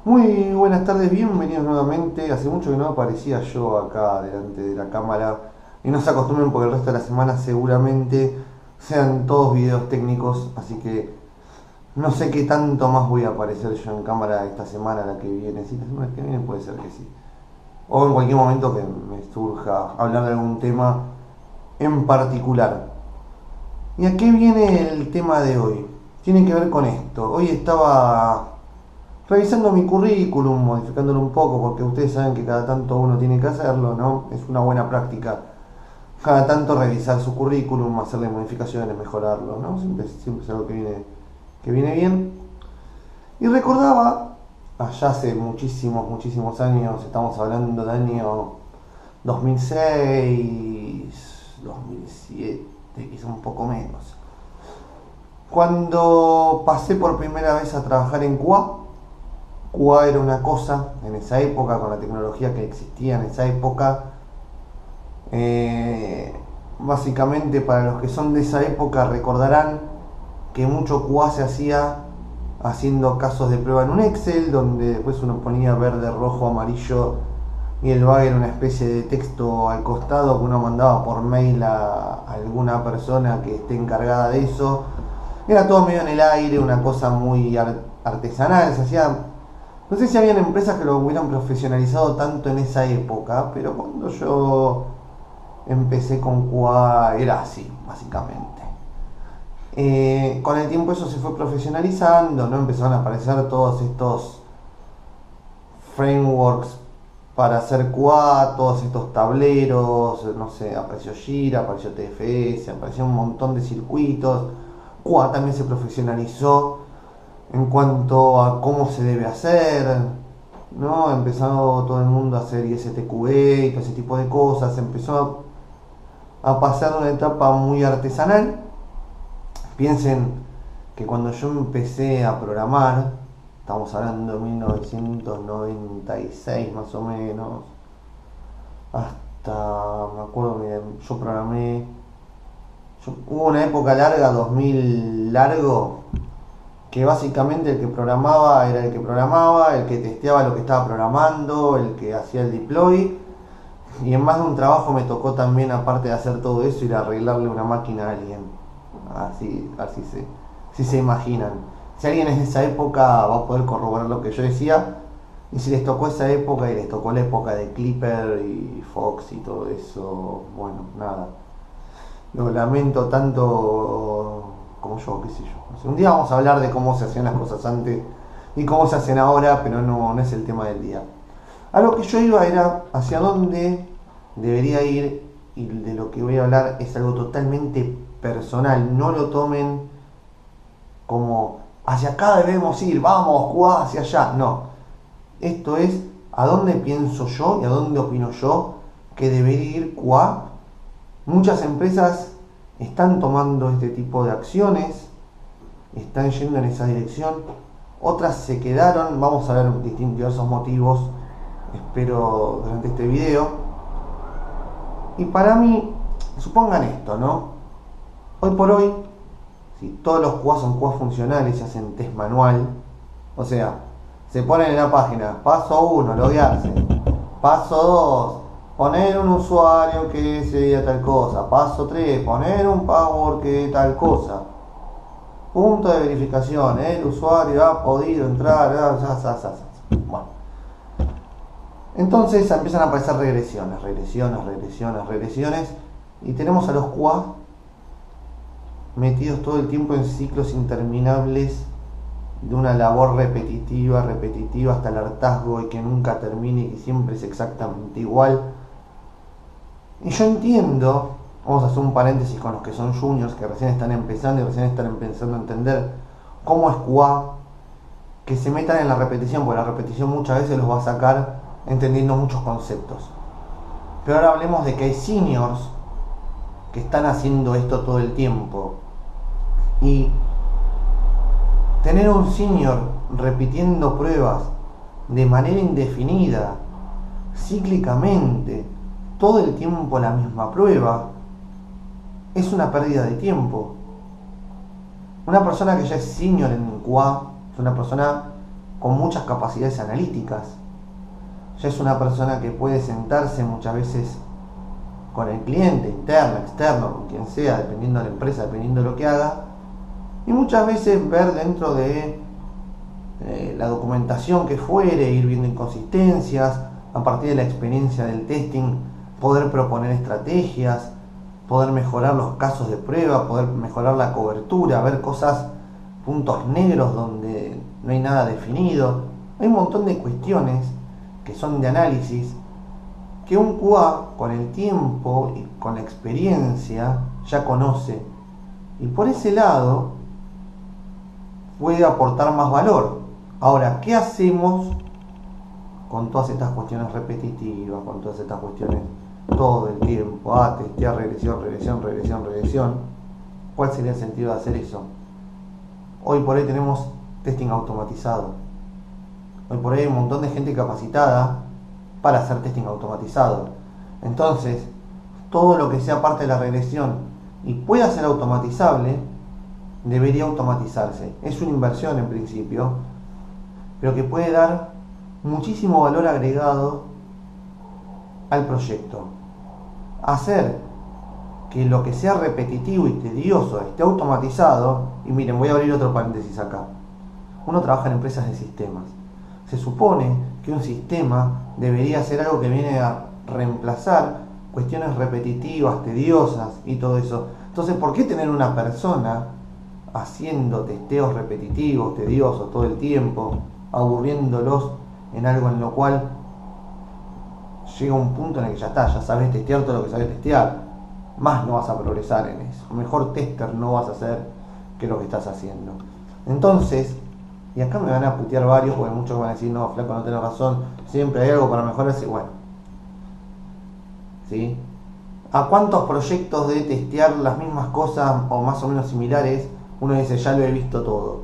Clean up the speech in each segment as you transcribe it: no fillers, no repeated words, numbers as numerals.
Muy buenas tardes, bienvenidos nuevamente. Hace mucho que no aparecía yo acá delante de la cámara y no se acostumbren porque el resto de la semana seguramente sean todos videos técnicos, así que no sé qué tanto más voy a aparecer yo en cámara esta semana, la que viene. Si la semana que viene puede ser que sí. O en cualquier momento que me surja hablar de algún tema en particular. ¿Y a qué viene el tema de hoy? Tiene que ver con esto. Hoy estaba revisando mi currículum, modificándolo un poco, porque ustedes saben que cada tanto uno tiene que hacerlo, ¿no? Es una buena práctica. Cada tanto revisar su currículum, hacerle modificaciones, mejorarlo, ¿no? Siempre es algo que viene bien. Y recordaba, allá hace muchísimos años, estamos hablando del año 2006, 2007, quizá un poco menos. Cuando pasé por primera vez a trabajar en QA. QA era una cosa en esa época, con la tecnología que existía en esa época. Básicamente, para los que son de esa época recordarán que mucho QA se hacía haciendo casos de prueba en un Excel, donde después uno ponía verde, rojo, amarillo y el bug era una especie de texto al costado que uno mandaba por mail a alguna persona que esté encargada de eso. Era todo medio en el aire, una cosa muy artesanal, se hacía. No sé si habían empresas que lo hubieran profesionalizado tanto en esa época, pero cuando yo empecé con QA era así, básicamente. Con el tiempo eso se fue profesionalizando, ¿no? Empezaron a aparecer todos estos frameworks para hacer QA, todos estos tableros, no sé, apareció Jira, apareció TFS, apareció un montón de circuitos. QA también se profesionalizó en cuanto a cómo se debe hacer, ¿no? Empezó todo el mundo a hacer ISTQB y todo ese tipo de cosas. Empezó a pasar de una etapa muy artesanal. Piensen que cuando yo empecé a programar, estamos hablando de 1996 más o menos, hasta, me acuerdo, miren, yo programé, hubo una época larga, 2000 largo, que básicamente el que programaba era el que programaba, el que testeaba lo que estaba programando, el que hacía el deploy, y en más de un trabajo me tocó también, aparte de hacer todo eso, ir a arreglarle una máquina a alguien. Así si se imaginan. Si alguien es de esa época va a poder corroborar lo que yo decía, y si les tocó esa época y les tocó la época de Clipper y Fox y todo eso, bueno, nada. Lo lamento tanto como yo, qué sé yo. O sea, un día vamos a hablar de cómo se hacían las cosas antes y cómo se hacen ahora, pero no es el tema del día. A lo que yo iba era hacia dónde debería ir, y de lo que voy a hablar es algo totalmente personal. No lo tomen como hacia acá debemos ir, vamos, QA hacia allá. No. Esto es a dónde pienso yo y a dónde opino yo que debería ir QA. Muchas empresas están tomando este tipo de acciones, están yendo en esa dirección, otras se quedaron, vamos a ver diversos motivos, espero, durante este video. Y para mí, supongan esto, ¿no? Hoy por hoy, si todos los QA son QA funcionales y hacen test manual, o sea, se ponen en la página, paso 1, loguearse, paso 2, poner un usuario que se diga tal cosa. Paso 3, poner un password que tal cosa. Punto de verificación, el usuario ha podido entrar. Bueno. Entonces empiezan a aparecer regresiones. Y tenemos a los QA metidos todo el tiempo en ciclos interminables de una labor repetitiva hasta el hartazgo y que nunca termine y que siempre es exactamente igual. Y yo entiendo, vamos a hacer un paréntesis con los que son juniors, que recién están empezando y recién están empezando a entender cómo es QA, que se metan en la repetición, porque la repetición muchas veces los va a sacar entendiendo muchos conceptos. Pero ahora hablemos de que hay seniors que están haciendo esto todo el tiempo. Y tener un senior repitiendo pruebas de manera indefinida, cíclicamente, todo el tiempo la misma prueba, es una pérdida de tiempo. Una persona que ya es senior en QA es una persona con muchas capacidades analíticas. Ya es una persona que puede sentarse muchas veces con el cliente, interno, externo, con quien sea, dependiendo de la empresa, dependiendo de lo que haga, y muchas veces ver dentro de la documentación que fuere, ir viendo inconsistencias, a partir de la experiencia del testing, poder proponer estrategias, poder mejorar los casos de prueba, poder mejorar la cobertura, ver cosas, puntos negros donde no hay nada definido. Hay un montón de cuestiones que son de análisis que un QA con el tiempo y con la experiencia ya conoce, y por ese lado puede aportar más valor. Ahora, ¿qué hacemos con todas estas cuestiones repetitivas, con todas estas cuestiones todo el tiempo? Testear, regresión. ¿Cuál sería el sentido de hacer eso? Hoy por hoy tenemos testing automatizado. Hoy por hoy hay un montón de gente capacitada para hacer testing automatizado. Entonces, todo lo que sea parte de la regresión y pueda ser automatizable, debería automatizarse. Es una inversión en principio, pero que puede dar muchísimo valor agregado al proyecto. Hacer que lo que sea repetitivo y tedioso esté automatizado. Y miren, voy a abrir otro paréntesis acá. Uno trabaja en empresas de sistemas. Se supone que un sistema debería ser algo que viene a reemplazar cuestiones repetitivas, tediosas y todo eso. Entonces, ¿por qué tener una persona haciendo testeos repetitivos, tediosos todo el tiempo, aburriéndolos en algo en lo cual llega un punto en el que ya está, ya sabes testear todo lo que sabes testear, más no vas a progresar en eso, mejor tester no vas a hacer que lo que estás haciendo? Entonces, y acá me van a putear varios, porque muchos van a decir, no, flaco, no tenés razón, siempre hay algo para mejorarse. Bueno, ¿sí? ¿A cuántos proyectos de testear las mismas cosas o más o menos similares uno dice, ya lo he visto todo?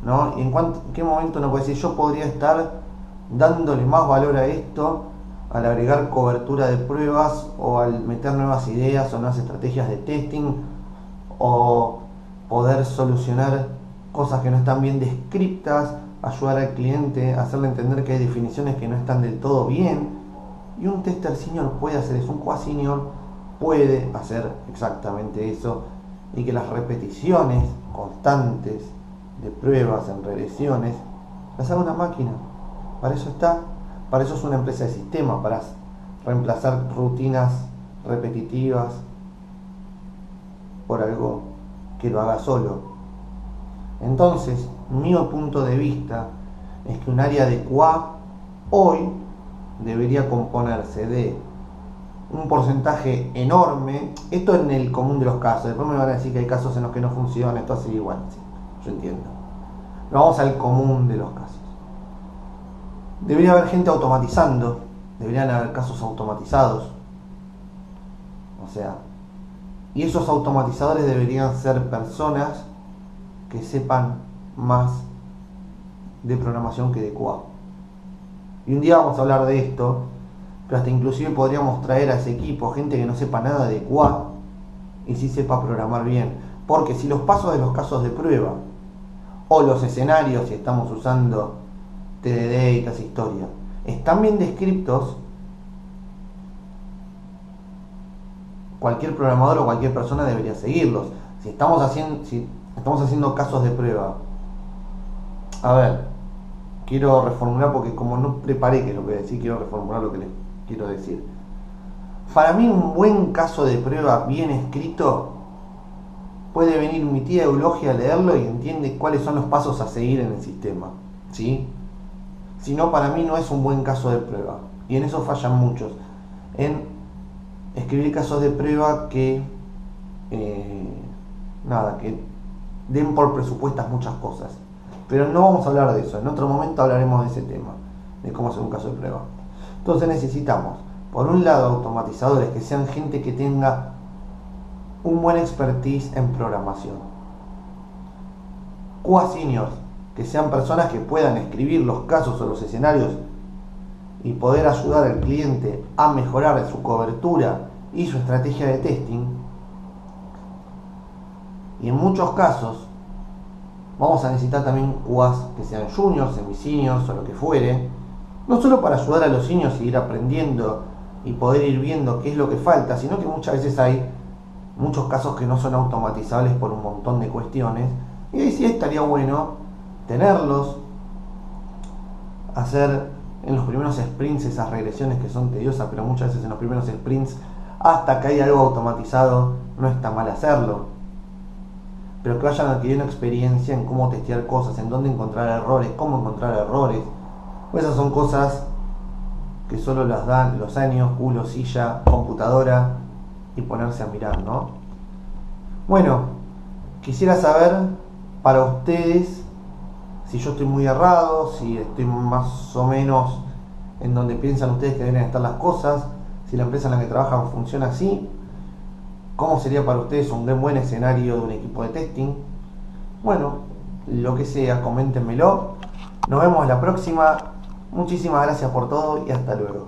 ¿No? ¿Y en qué momento uno puede decir, yo podría estar dándole más valor a esto al agregar cobertura de pruebas, o al meter nuevas ideas o nuevas estrategias de testing, o poder solucionar cosas que no están bien descriptas, ayudar al cliente a hacerle entender que hay definiciones que no están del todo bien? Y un tester senior puede hacer eso, un QA senior puede hacer exactamente eso, y que las repeticiones constantes de pruebas en regresiones las haga una máquina. Para eso está, para eso es una empresa de sistema, para reemplazar rutinas repetitivas por algo que lo haga solo. Entonces, mi punto de vista es que un área de QA hoy debería componerse de un porcentaje enorme, esto en el común de los casos, después me van a decir que hay casos en los que no funciona, esto así igual, sí, yo entiendo. Pero vamos al común de los casos. Debería haber gente automatizando, deberían haber casos automatizados, o sea, y esos automatizadores deberían ser personas que sepan más de programación que de QA. Y un día vamos a hablar de esto, pero hasta inclusive podríamos traer a ese equipo gente que no sepa nada de QA y sí sepa programar bien. Porque si los pasos de los casos de prueba o los escenarios, si estamos usando TDD y toda esa historia, están bien descritos, cualquier programador o cualquier persona debería seguirlos. Si estamos haciendo casos de prueba, a ver, quiero reformular porque como no preparé que lo voy a decir, quiero reformular lo que les quiero decir. Para mí un buen caso de prueba bien escrito, puede venir mi tía Eulogia a leerlo y entiende cuáles son los pasos a seguir en el sistema, ¿sí? Si no, para mí no es un buen caso de prueba, y en eso fallan muchos, en escribir casos de prueba que que den por presupuestas muchas cosas. Pero no vamos a hablar de eso, en otro momento hablaremos de ese tema, de cómo hacer un caso de prueba. Entonces necesitamos, por un lado, automatizadores que sean gente que tenga un buen expertise en programación. QA seniors, que sean personas que puedan escribir los casos o los escenarios y poder ayudar al cliente a mejorar su cobertura y su estrategia de testing. Y en muchos casos, Vamos a necesitar también QAs que sean juniors, semi-seniors o lo que fuere, no solo para ayudar a los seniors y ir aprendiendo y poder ir viendo qué es lo que falta, sino que muchas veces hay muchos casos que no son automatizables por un montón de cuestiones, y ahí sí estaría bueno tenerlos, hacer en los primeros sprints esas regresiones que son tediosas, pero muchas veces en los primeros sprints, hasta que hay algo automatizado, no está mal hacerlo. Pero que vayan adquiriendo experiencia en cómo testear cosas, en dónde encontrar errores, cómo encontrar errores. Pues esas son cosas que solo las dan los años, culo, silla, computadora y ponerse a mirar, ¿no? Bueno, quisiera saber para ustedes si yo estoy muy errado, si estoy más o menos en donde piensan ustedes que deben estar las cosas, si la empresa en la que trabajan funciona así, cómo sería para ustedes un buen escenario de un equipo de testing. Bueno, lo que sea, coméntenmelo. Nos vemos la próxima. Muchísimas gracias por todo y hasta luego.